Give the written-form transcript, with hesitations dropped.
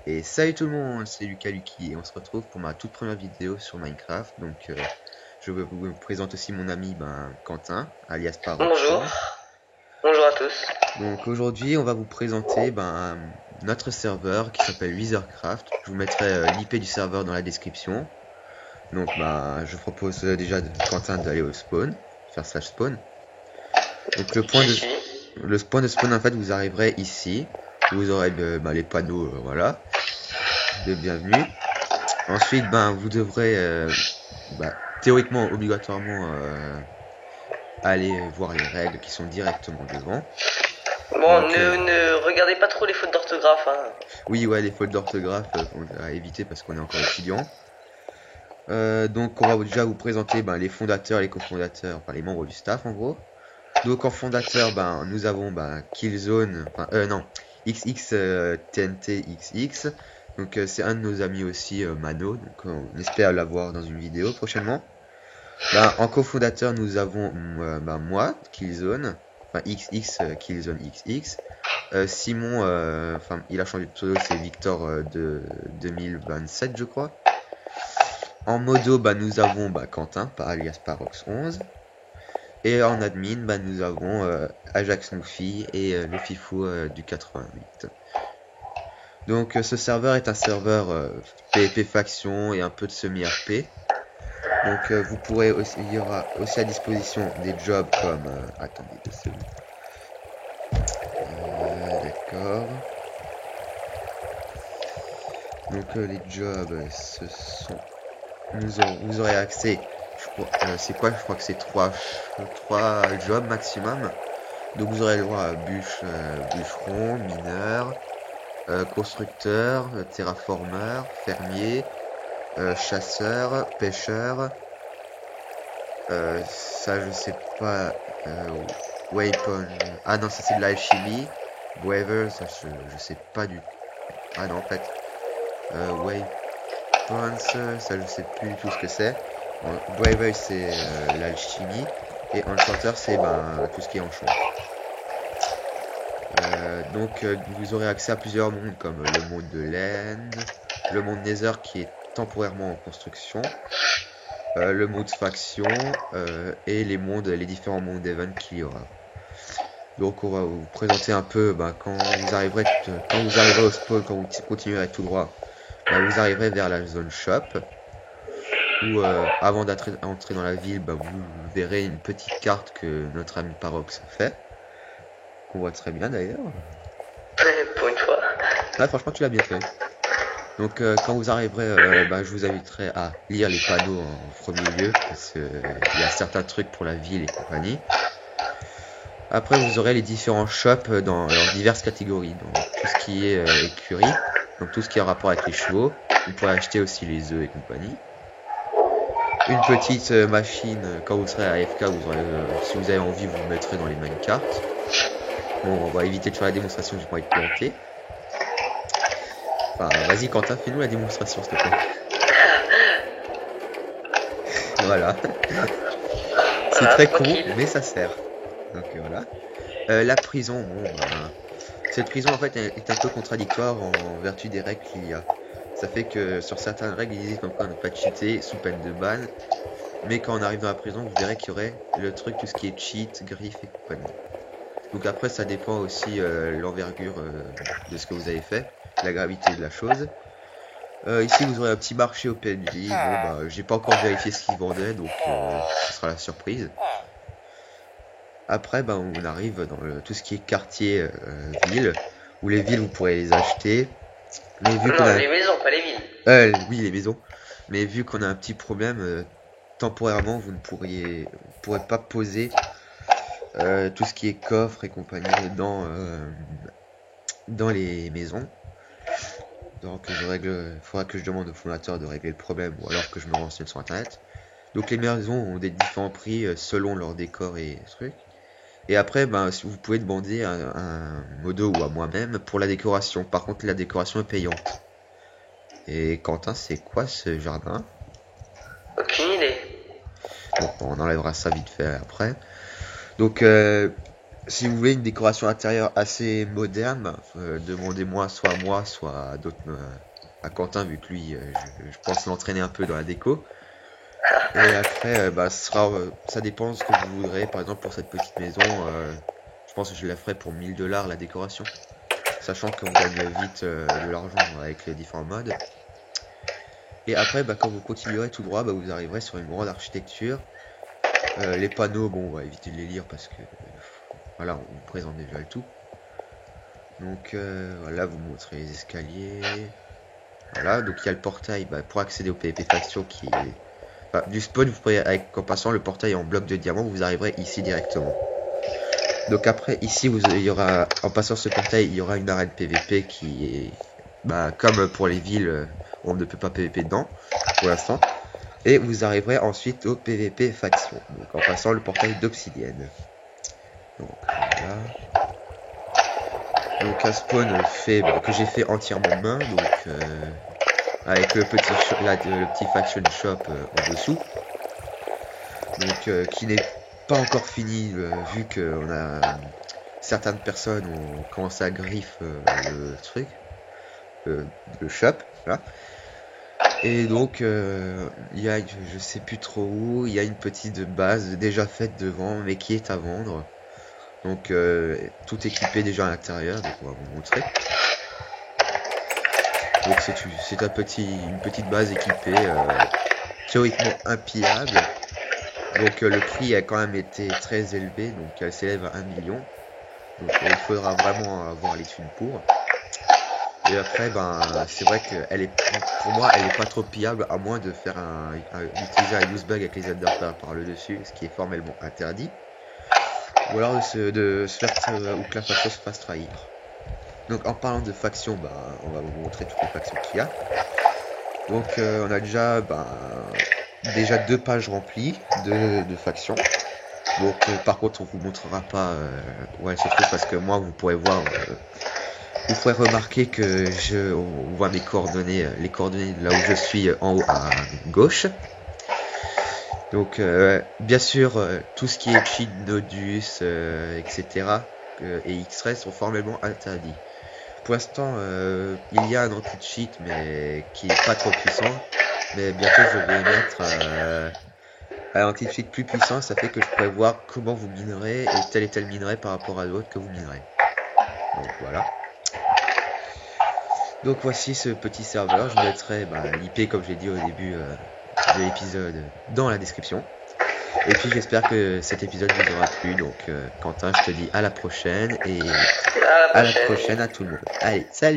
Et salut tout le monde, c'est Lucas Lucky et on se retrouve pour ma toute première vidéo sur Minecraft. Je vous présente aussi mon ami Quentin, alias Bonjour, Paroxon. bonjour à tous. Donc aujourd'hui on va vous présenter notre serveur qui s'appelle Withercraft. Je vous mettrai l'IP du serveur dans la description. Je propose déjà de Quentin d'aller au spawn, faire slash spawn. Donc le point de spawn en fait vous arriverez ici. Vous aurez les panneaux voilà de bienvenue. Ensuite, vous devrez théoriquement, obligatoirement aller voir les règles qui sont directement devant. Bon, ne regardez pas trop les fautes d'orthographe, hein. Oui, ouais, les fautes d'orthographe, on va éviter parce qu'on est encore étudiant. Donc, on va déjà vous présenter les fondateurs, les cofondateurs, enfin les membres du staff en gros. Donc, en fondateur, nous avons Killzone, XX TNT XX. Donc, c'est un de nos amis aussi, Mano. Donc, on espère l'avoir dans une vidéo prochainement. En cofondateur, nous avons moi, Killzone, XX, Killzone XX. Simon, il a changé de pseudo, c'est Victor de 2027, je crois. En modo, nous avons Quentin, alias Parox11. Et en admin, nous avons Ajax Noufy et le Fifou du 88. Donc ce serveur est un serveur PvP faction et un peu de semi-RP. Donc vous pourrez aussi, il y aura aussi à disposition des jobs comme attendez 2 secondes. D'accord. Donc les jobs ce sont vous aurez accès c'est quoi, je crois que c'est 3 jobs maximum. Donc vous aurez le droit à bûcheron, mineur, constructeur, terraformeur, fermier, chasseur, pêcheur. Ça je sais pas. Weapon. Ah non, ça c'est de l'alchimie. Braver, ça je sais pas du. Ah non en fait. Weapons, ça je sais plus du tout ce que c'est. Braver c'est l'alchimie. Et Enchanter c'est tout ce qui est enchant. Vous aurez accès à plusieurs mondes comme le monde de l'End, le monde Nether qui est temporairement en construction, le mode faction et les différents mondes d'Event qu'il y aura. Donc on va vous présenter un peu quand vous arriverez au spawn, quand vous continuerez tout droit, vous arriverez vers la zone shop où avant d'entrer dans la ville, vous verrez une petite carte que notre ami Parox a fait, qu'on voit très bien d'ailleurs. Pour une fois. Ouais, franchement tu l'as bien fait. Donc quand vous arriverez, je vous inviterai à lire les panneaux en premier lieu, parce qu'il y a certains trucs pour la ville et compagnie. Après vous aurez les différents shops dans leurs diverses catégories, donc tout ce qui est écurie, donc tout ce qui a rapport avec les chevaux. Vous pourrez acheter aussi les œufs et compagnie. Une petite machine, quand vous serez à AFK, vous aurez, si vous avez envie, vous mettrez dans les minecarts. Bon, on va éviter de faire la démonstration, je pourrais être planté. Vas-y Quentin, fais-nous la démonstration s'il te plaît. Voilà. C'est très con, mais ça sert. Donc voilà. La prison, cette prison en fait est un peu contradictoire en vertu des règles qu'il y a. Ça fait que sur certaines règles, ils disent comme quoi on ne peut pas cheater sous peine de ban. Mais quand on arrive dans la prison, vous verrez qu'il y aurait le truc, tout ce qui est cheat, griffe et compagnie. Donc après, ça dépend aussi l'envergure de ce que vous avez fait, la gravité de la chose. Ici, vous aurez un petit marché au PNJ. J'ai pas encore vérifié ce qu'ils vendaient, donc ce sera la surprise. Après, on arrive dans tout ce qui est quartier ville, où les villes vous pourrez les acheter. Mais vu qu'on a... les maisons, pas les villes. Oui, les maisons. Mais vu qu'on a un petit problème, temporairement, vous ne pourrez pas poser tout ce qui est coffre et compagnie dans les maisons. Donc il faudra que je demande au fondateur de régler le problème ou alors que je me renseigne sur internet. Donc les maisons ont des différents prix selon leur décor et trucs. Et après, si vous pouvez demander à un modo ou à moi-même pour la décoration. Par contre, la décoration est payante. Et Quentin, c'est quoi ce jardin? Aucune idée. Bon, on enlèvera ça vite fait après. Donc si vous voulez une décoration intérieure assez moderne, demandez-moi soit à moi, soit à d'autres, à Quentin, vu que lui, je pense l'entraîner un peu dans la déco. Et après, ça dépend de ce que vous voudrez. Par exemple, pour cette petite maison, je pense que je la ferai pour 1000 $ la décoration. Sachant qu'on gagne vite de l'argent avec les différents modes. Et après, quand vous continuerez tout droit, vous arriverez sur une grande architecture. Les panneaux, bon, on va éviter de les lire parce que voilà, on vous présente déjà le tout. Donc voilà, vous montrez les escaliers. Voilà, donc il y a le portail pour accéder au PvP Faction qui est du spawn. Vous pourrez, en passant le portail en bloc de diamant, vous arriverez ici directement. Donc après, ici, il y aura, en passant ce portail, il y aura une arène PvP qui est comme pour les villes, on ne peut pas PvP dedans pour l'instant. Et vous arriverez ensuite au PvP Faction, donc en passant le portail d'obsidienne. Donc voilà. Donc un spawn que j'ai fait entièrement main, donc avec le petit faction shop en dessous, donc qui n'est pas encore fini vu que certaines personnes ont commencé à griffe le truc, le shop, voilà. Et donc il y a, je sais plus trop où, il y a une petite base déjà faite devant mais qui est à vendre. Donc tout équipé déjà à l'intérieur, donc on va vous montrer. Donc c'est une petite base équipée, théoriquement impillable. Donc le prix a quand même été très élevé, donc elle s'élève à 1 million. Donc il faudra vraiment avoir les thunes pour. Et après c'est vrai que pour moi elle est pas trop pillable, à moins de faire d'utiliser un use bug avec les adapteurs par le dessus, ce qui est formellement interdit. Ou alors de se faire ou que la faction se fasse trahir. Donc en parlant de factions, on va vous montrer toutes les factions qu'il y a. Donc on a déjà 2 pages remplies de factions. Donc par contre on vous montrera pas où elles se trouvent parce que moi vous pourrez voir, vous pourrez remarquer que on voit mes coordonnées, les coordonnées de là où je suis en haut à gauche. Donc bien sûr tout ce qui est cheat, nodus, etc. Et X-ray sont formellement interdits. Pour l'instant il y a un anti-cheat mais qui est pas trop puissant. Mais bientôt je vais mettre un anti-cheat plus puissant. Ça fait que je pourrais voir comment vous minerez et tel minerai par rapport à l'autre que vous minerez. Donc voilà. Donc voici ce petit serveur. Je mettrai l'IP comme j'ai dit au début de l'épisode dans la description. Et puis j'espère que cet épisode vous aura plu. Donc Quentin, je te dis à la prochaine et à la prochaine à tout le monde. Allez, salut!